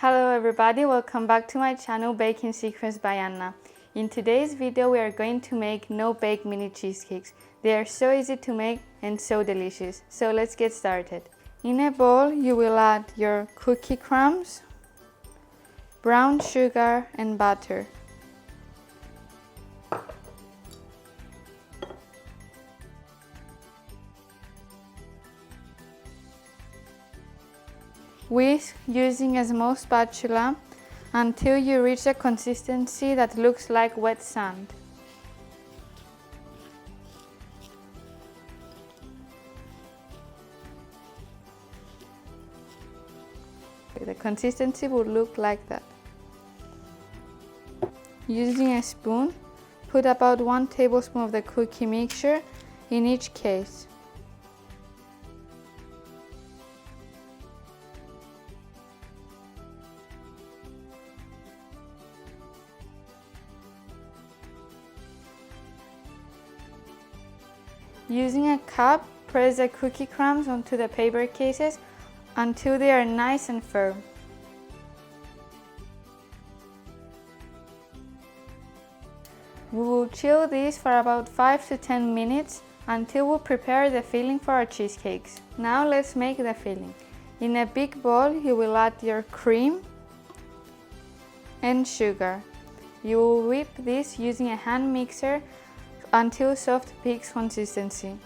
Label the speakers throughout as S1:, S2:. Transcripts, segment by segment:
S1: Hello everybody, welcome back to my channel Baking Secrets by Anna. In today's video we are going to make no-bake mini cheesecakes. They are so easy to make and so delicious. So let's get started. In a bowl you will add your cookie crumbs, brown sugar and butter. Whisk using a small spatula until you reach a consistency that looks like wet sand. The consistency would look like that. Using a spoon, put about 1 tablespoon of the cookie mixture in each case. Using a cup, press the cookie crumbs onto the paper cases until they are nice and firm. We will chill these for about 5 to 10 minutes until we prepare the filling for our cheesecakes. Now let's make the filling. In a big bowl you will add your cream and sugar. You will whip this using a hand mixer until soft peaks consistency.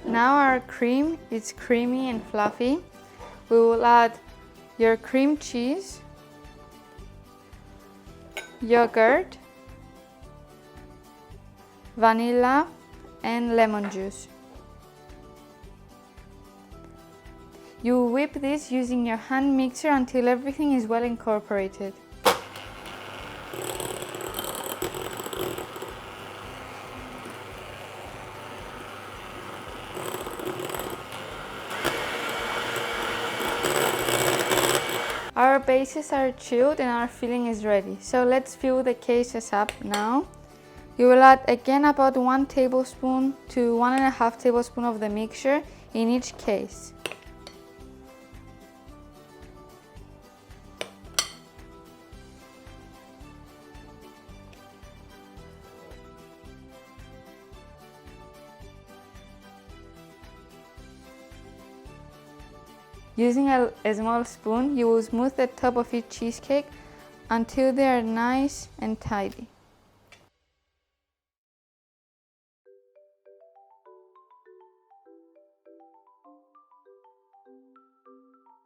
S1: Now our cream is creamy and fluffy. We will add your cream cheese, yogurt, vanilla and lemon juice. You whip this using your hand mixer until everything is well incorporated. Our bases are chilled and our filling is ready. So let's fill the cases up now. You will add again about 1 tablespoon to 1.5 tablespoons of the mixture in each case. Using a small spoon, you will smooth the top of each cheesecake until they are nice and tidy.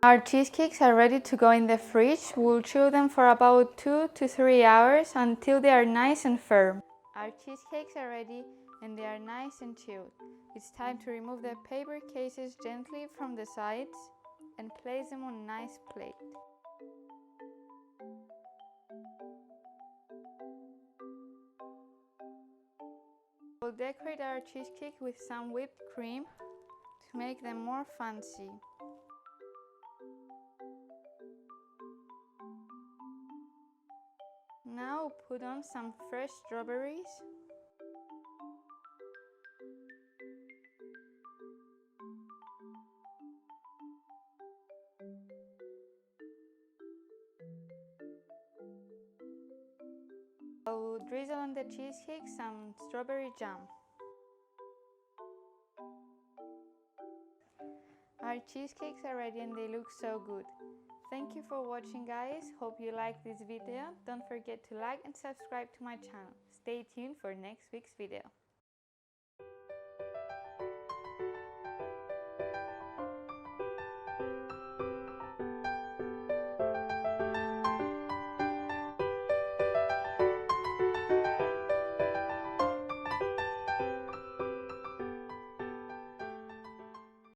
S1: Our cheesecakes are ready to go in the fridge. We'll chill them for about 2 to 3 hours until they are nice and firm. Our cheesecakes are ready and they are nice and chilled. It's time to remove the paper cases gently from the sides and place them on a nice plate. We'll decorate our cheesecake with some whipped cream to make them more fancy. Now put on some fresh strawberries. I will drizzle on the cheesecake some strawberry jam. Our cheesecakes are ready and they look so good. Thank you for watching guys, hope you liked this video. Don't forget to like and subscribe to my channel. Stay tuned for next week's video.